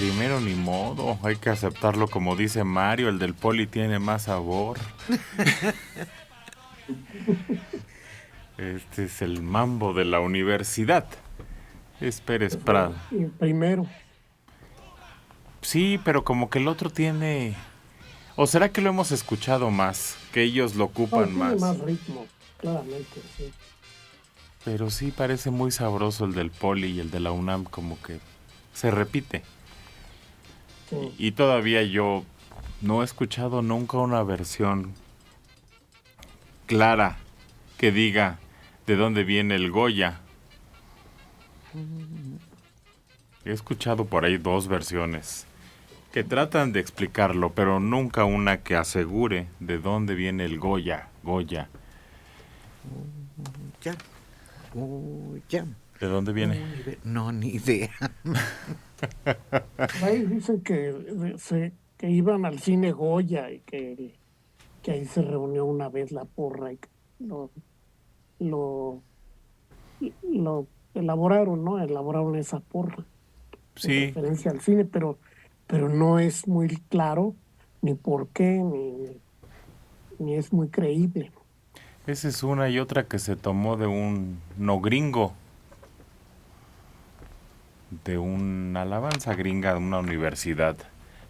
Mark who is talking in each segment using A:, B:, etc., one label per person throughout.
A: primero ni modo, hay que aceptarlo como dice Mario, el del poli tiene más sabor. Este es el mambo de la universidad. Es Pérez Prado.
B: Y el primero.
A: Sí, pero como que el otro tiene... ¿O será que lo hemos escuchado más? Que ellos lo
B: No,
A: ocupan
B: tiene
A: más.
B: más ritmo, claramente, sí.
A: Pero sí parece muy sabroso el del poli y el de la UNAM, como que se repite.
B: Sí.
A: Y todavía yo no he escuchado nunca una versión clara que diga de dónde viene el Goya. He escuchado por ahí dos versiones que tratan de explicarlo, pero nunca una que asegure de dónde viene el Goya. Goya.
C: Ya. Ya.
A: ¿De dónde viene?
C: No, ni idea.
B: Ahí dicen que iban al cine Goya y que ahí se reunió una vez la porra y que lo, lo elaboraron, ¿no? Elaboraron esa porra en
A: Sí,
B: referencia al cine, pero no es muy claro ni por qué, ni es muy creíble.
A: esa es una y otra que se tomó de un no gringo, de una alabanza gringa de una universidad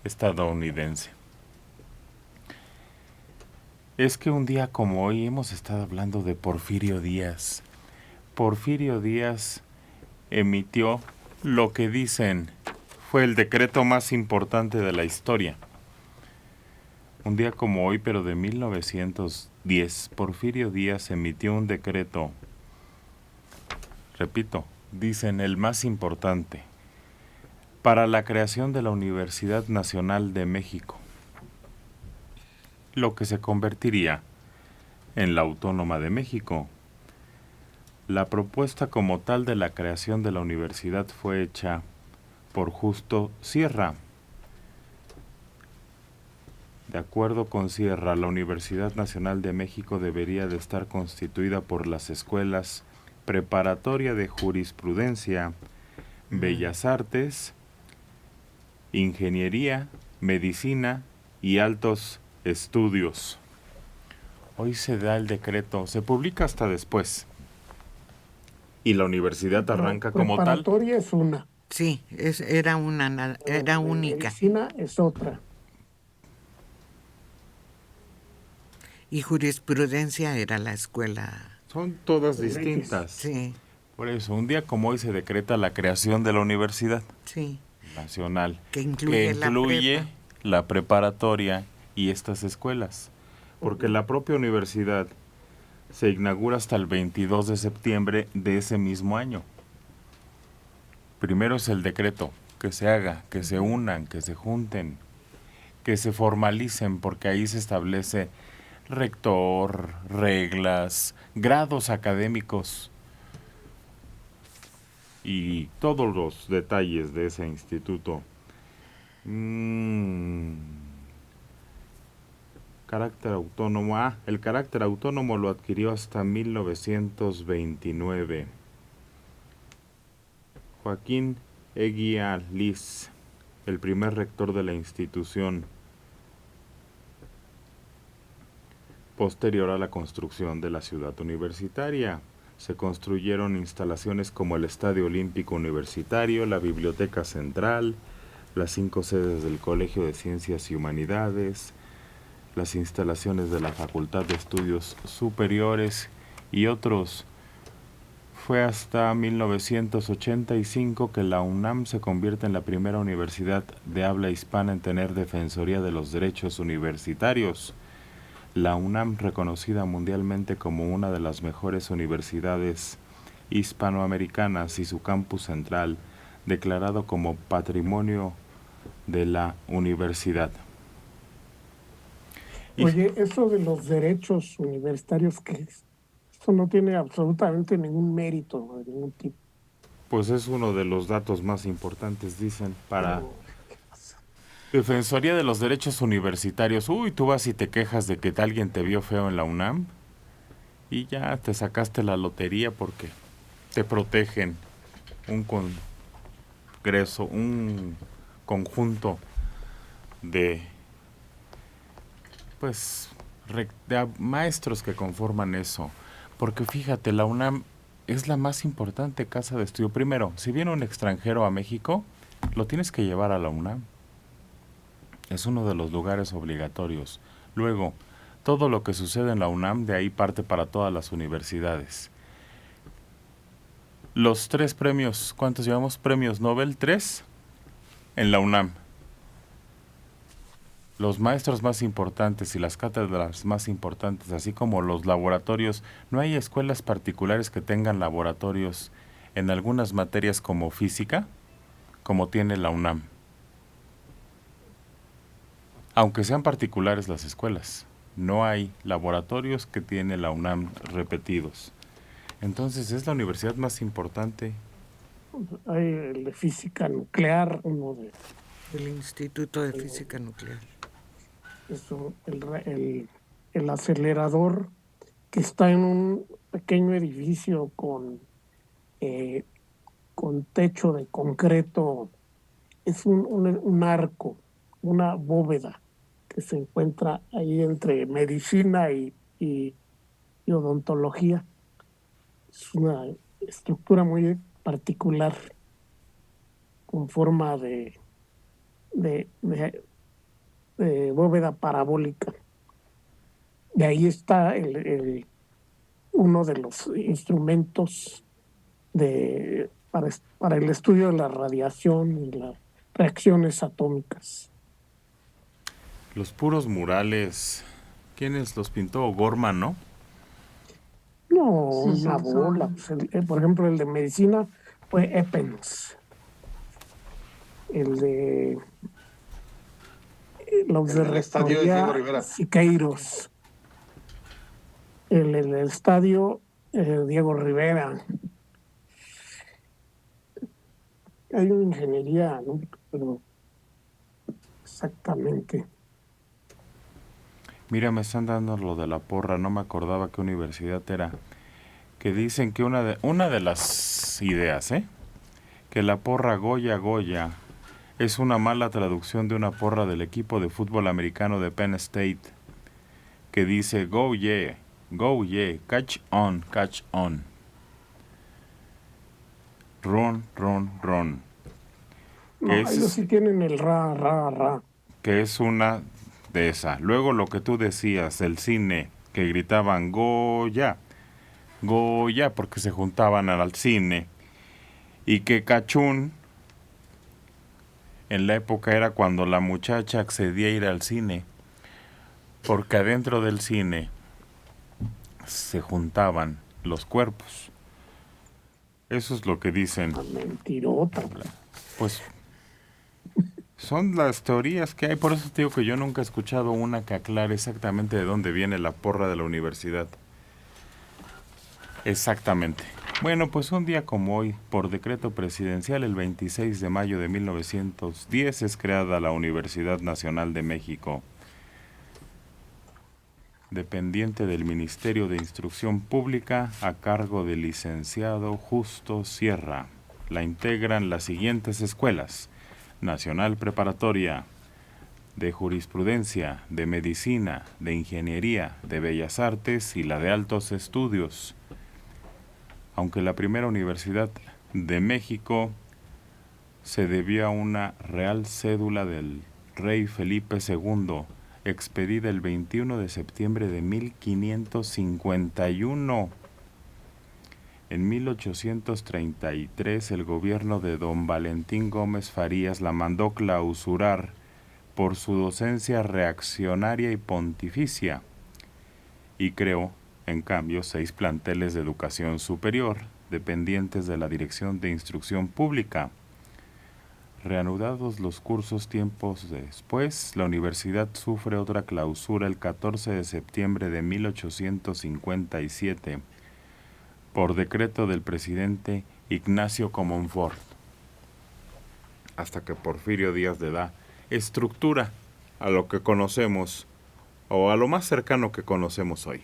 A: estadounidense. Es que un día como hoy hemos estado hablando de Porfirio Díaz. Porfirio Díaz emitió lo que dicen fue el decreto más importante de la historia. Un día como hoy, pero de 1910, Porfirio Díaz emitió un decreto, repito, dicen el más importante, para la creación de la Universidad Nacional de México, lo que se convertiría en la Autónoma de México. La propuesta como tal de la creación de la universidad fue hecha por Justo Sierra. De acuerdo con Sierra, la Universidad Nacional de México debería de estar constituida por las escuelas Preparatoria de Jurisprudencia, Bellas Artes, Ingeniería, Medicina y Altos Estudios. Hoy se da el decreto, se publica hasta después. Y la universidad arranca como tal.
B: Preparatoria es una,
C: Sí, era era única.
B: medicina es otra.
C: Y jurisprudencia era la escuela.
A: Son todas
B: El X.
A: distintas.
C: Sí,
A: Por eso, un día como hoy se decreta la creación de la Universidad
C: sí.
A: Nacional,
C: Que
A: que
C: incluye la
A: incluye
C: prepa.
A: la preparatoria y estas escuelas. Porque la propia universidad se inaugura hasta el 22 de septiembre de ese mismo año. Primero es el decreto, que se haga, que se unan, que se junten, que se formalicen, porque ahí se establece rector, reglas, grados académicos y todos los detalles de ese instituto. Carácter autónomo. El carácter autónomo lo adquirió hasta 1929. Joaquín Eguía Liz, el primer rector de la institución, posterior a la construcción de la ciudad universitaria. Se construyeron instalaciones como el Estadio Olímpico Universitario, la Biblioteca Central, las 5 sedes del Colegio de Ciencias y Humanidades, las instalaciones de la Facultad de Estudios Superiores y otros. Fue hasta 1985 que la UNAM se convierte en la primera universidad de habla hispana en tener Defensoría de los Derechos Universitarios. La UNAM, reconocida mundialmente como una de las mejores universidades hispanoamericanas, y su campus central, declarado como Patrimonio de la Universidad.
B: Oye, eso de los derechos universitarios, ¿qué es? Eso no tiene absolutamente ningún mérito, ¿no? De ningún tipo.
A: Pues es uno de los datos más importantes, dicen, para
B: Pero, ¿qué pasa?
A: Defensoría de los Derechos Universitarios. Uy, tú vas y te quejas de que alguien te vio feo en la UNAM y ya te sacaste la lotería porque te protegen un congreso, un conjunto de maestros que conforman eso. Porque fíjate, la UNAM es la más importante casa de estudio. Primero, si viene un extranjero a México, lo tienes que llevar a la UNAM. Es uno de los lugares obligatorios. Luego, todo lo que sucede en la UNAM de ahí parte para todas las universidades. Los 3 premios, ¿cuántos llevamos? Premios Nobel, 3 en la UNAM. Los maestros más importantes y las cátedras más importantes, así como los laboratorios. No hay escuelas particulares que tengan laboratorios en algunas materias como física, como tiene la UNAM. Aunque sean particulares las escuelas, no hay laboratorios que tiene la UNAM repetidos. Entonces es la universidad más importante.
B: Hay el de física nuclear, uno de...
C: El Instituto de Física Nuclear.
B: Eso, el acelerador que está en un pequeño edificio con techo de concreto, es un arco, una bóveda que se encuentra ahí entre medicina y odontología. Es una estructura muy particular con forma de bóveda parabólica. Y ahí está uno de los instrumentos para el estudio de la radiación y las reacciones atómicas.
A: Los puros murales, ¿quiénes los pintó? Gorman, ¿no?
B: No,
D: Sí,
B: una bola. Pues, por ejemplo, el de medicina fue Eppens. El de los de
D: el estadio de Diego Rivera.
B: Siqueiros. El estadio Diego Rivera. Hay una ingeniería, ¿no? Pero exactamente.
A: Mira, me están dando lo de la porra, no me acordaba qué universidad era. Que dicen que una de las ideas, que la porra Goya Goya es una mala traducción de una porra del equipo de fútbol americano de Penn State, que dice go yeah, catch on, run, run, run.
B: No, ellos sí tienen el ra.
A: Que es una de esas. Luego lo que tú decías, el cine, que gritaban Goya, Goya, porque se juntaban al cine. Y que cachún, en la época era cuando la muchacha accedía a ir al cine, porque adentro del cine se juntaban los cuerpos. Eso es lo que dicen.
B: Mentirota.
A: Pues son las teorías que hay, por eso te digo que yo nunca he escuchado una que aclare exactamente de dónde viene la porra de la universidad. Exactamente. Bueno, pues un día como hoy, por decreto presidencial, el 26 de mayo de 1910, es creada la Universidad Nacional de México, dependiente del Ministerio de Instrucción Pública, a cargo del licenciado Justo Sierra. La integran las siguientes escuelas: Nacional Preparatoria, de Jurisprudencia, de Medicina, de Ingeniería, de Bellas Artes y la de Altos Estudios. Aunque la primera universidad de México se debió a una real cédula del rey Felipe II, expedida el 21 de septiembre de 1551. En 1833 el gobierno de don Valentín Gómez Farías la mandó clausurar por su docencia reaccionaria y pontificia, y creó, en cambio, 6 planteles de educación superior, dependientes de la Dirección de Instrucción Pública. Reanudados los cursos tiempos después, la universidad sufre otra clausura el 14 de septiembre de 1857, por decreto del presidente Ignacio Comonfort, hasta que Porfirio Díaz le da estructura a lo que conocemos, o a lo más cercano que conocemos hoy.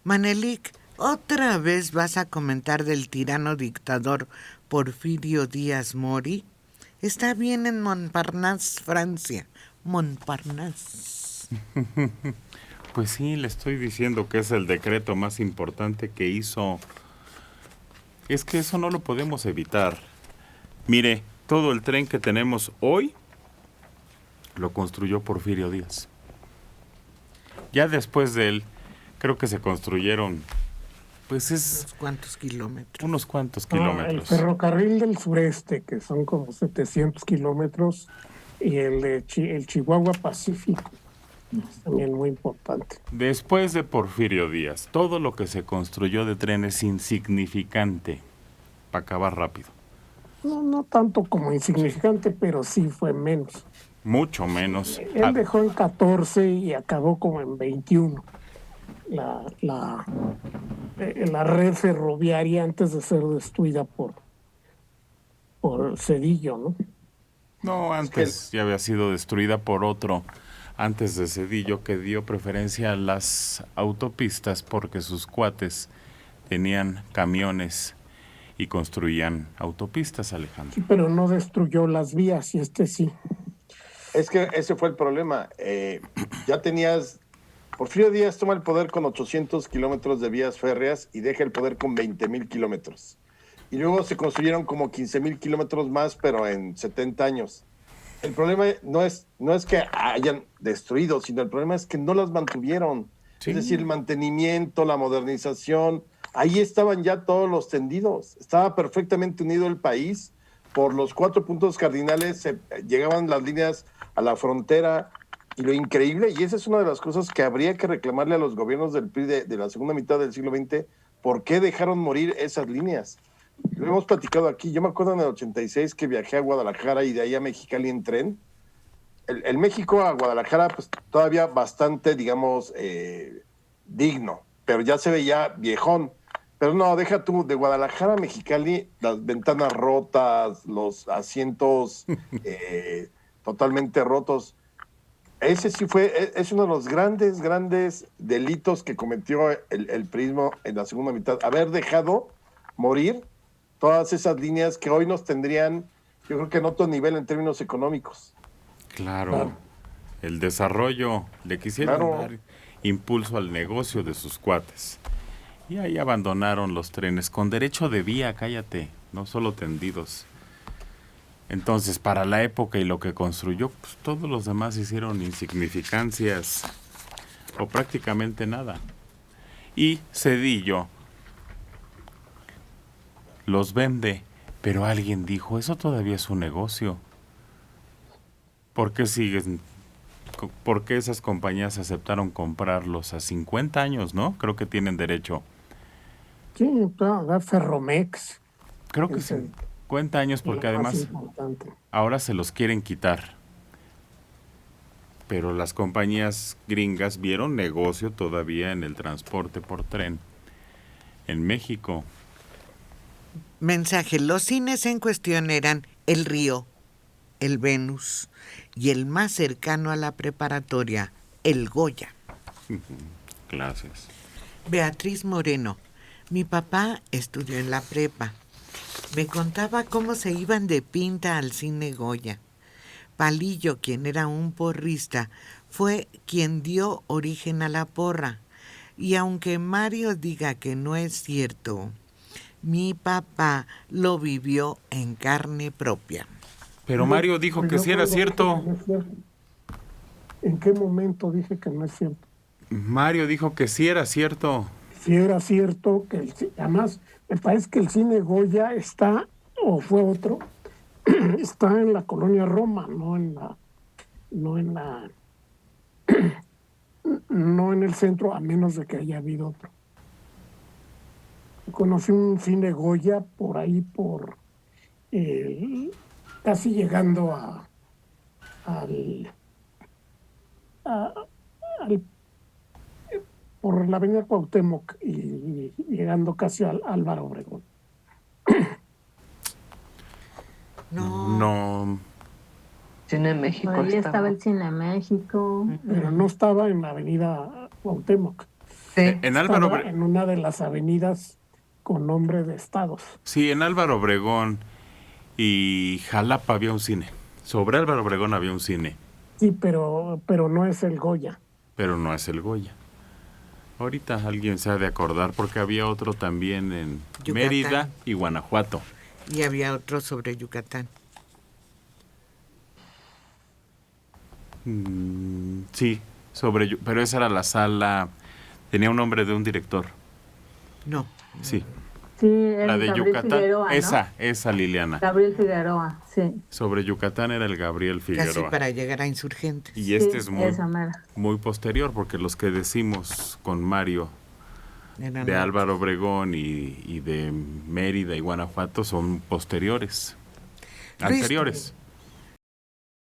C: Manelik, ¿otra vez vas a comentar del tirano dictador Porfirio Díaz Mori? Está bien en Montparnasse, Francia. Montparnasse.
A: Pues sí, le estoy diciendo que es el decreto más importante que hizo. Es que eso no lo podemos evitar. Mire, todo el tren que tenemos hoy lo construyó Porfirio Díaz. Ya después de él, creo que se construyeron, pues es
C: ¿Unos cuantos kilómetros?
A: unos cuantos
B: No, el
A: kilómetros.
B: ferrocarril del sureste, que son como 700 kilómetros, y el Chihuahua Pacífico, es también muy importante.
A: Después de Porfirio Díaz, todo lo que se construyó de tren es insignificante para acabar rápido.
B: No tanto como insignificante, pero sí fue menos.
A: Mucho menos.
B: Él dejó en 14 y acabó como en 21 la red ferroviaria antes de ser destruida por Cedillo, ¿no?
A: No, antes ya había sido destruida por otro, antes de Cedillo, que dio preferencia a las autopistas porque sus cuates tenían camiones y construían autopistas, Alejandro.
B: Sí, pero no destruyó las vías y este sí.
D: Es que ese fue el problema. Ya tenías. Porfirio Díaz toma el poder con 800 kilómetros de vías férreas y deja el poder con 20,000 kilómetros. Y luego se construyeron como 15,000 kilómetros más, pero en 70 años. El problema no es que hayan destruido, sino el problema es que no las mantuvieron.
A: Sí.
D: Es decir, el mantenimiento, la modernización, ahí estaban ya todos los tendidos. Estaba perfectamente unido el país. Por los 4 puntos cardinales llegaban las líneas a la frontera. Y lo increíble, y esa es una de las cosas que habría que reclamarle a los gobiernos del PRI de la segunda mitad del siglo XX, ¿por qué dejaron morir esas líneas? Lo hemos platicado aquí. Yo me acuerdo en el 86 que viajé a Guadalajara y de ahí a Mexicali en tren. El México a Guadalajara, pues todavía bastante, digamos, digno, pero ya se veía viejón. Pero no, deja tú, de Guadalajara a Mexicali, las ventanas rotas, los asientos totalmente rotos. Ese sí es uno de los grandes delitos que cometió el PRIismo en la segunda mitad. Haber dejado morir todas esas líneas que hoy nos tendrían, yo creo que en otro nivel en términos económicos.
A: Claro. El desarrollo, le quisieron dar impulso al negocio de sus cuates. Y ahí abandonaron los trenes con derecho de vía, cállate, no solo tendidos. Entonces, para la época y lo que construyó, pues todos los demás hicieron insignificancias o prácticamente nada. Y Cedillo los vende, pero alguien dijo, eso todavía es un negocio. ¿Por qué esas compañías aceptaron comprarlos a 50 años, no? Creo que tienen derecho.
B: Sí, Ferromex.
A: Creo que 50 años porque además ahora se los quieren quitar. Pero las compañías gringas vieron negocio todavía en el transporte por tren en México.
C: Mensaje, los cines en cuestión eran El Río, el Venus y el más cercano a la preparatoria, el Goya.
A: Gracias.
C: Beatriz Moreno, mi papá estudió en la prepa. Me contaba cómo se iban de pinta al cine Goya. Palillo, quien era un porrista, fue quien dio origen a la porra. Y aunque Mario diga que no es cierto, mi papá lo vivió en carne propia.
A: Pero Mario dijo que sí era cierto.
B: ¿En qué momento dije que no es cierto?
A: Mario dijo que sí era cierto.
B: Sí era cierto que además me parece que el cine Goya está, o fue otro, está en la colonia Roma, no en el centro, a menos de que haya habido otro. Conocí un cine Goya por ahí, casi llegando por la avenida Cuauhtémoc y llegando casi al Álvaro Obregón.
A: No.
E: Cine México.
F: Ahí estaba el Cine México.
B: Pero no estaba en la avenida Cuauhtémoc.
E: Sí.
A: En Álvaro
B: Estaba en una de las avenidas con nombre de estados.
A: Sí, en Álvaro Obregón. Y Jalapa había un cine. Sobre Álvaro Obregón había un cine,
B: Sí, pero no es el Goya.
A: pero no es el Goya. Ahorita alguien se ha de acordar porque había otro también en
C: Yucatán.
A: Mérida y Guanajuato.
C: Y había otro sobre Yucatán.
A: Sí, pero esa era la sala, tenía un nombre de un director.
C: No.
A: Sí,
F: Sí, el
A: la de
F: Gabriel
A: Yucatán,
F: Figueroa, ¿no?
A: esa Liliana.
F: Gabriel Figueroa, sí.
A: Sobre Yucatán era el Gabriel
C: Casi
A: Figueroa.
C: para llegar a Insurgentes.
A: Y este
F: Sí,
A: es
F: esa mera.
A: muy posterior, porque los que decimos con Mario
C: Eran
A: de
C: otros.
A: Álvaro Obregón y de Mérida y Guanajuato son posteriores,
C: Luis,
A: anteriores.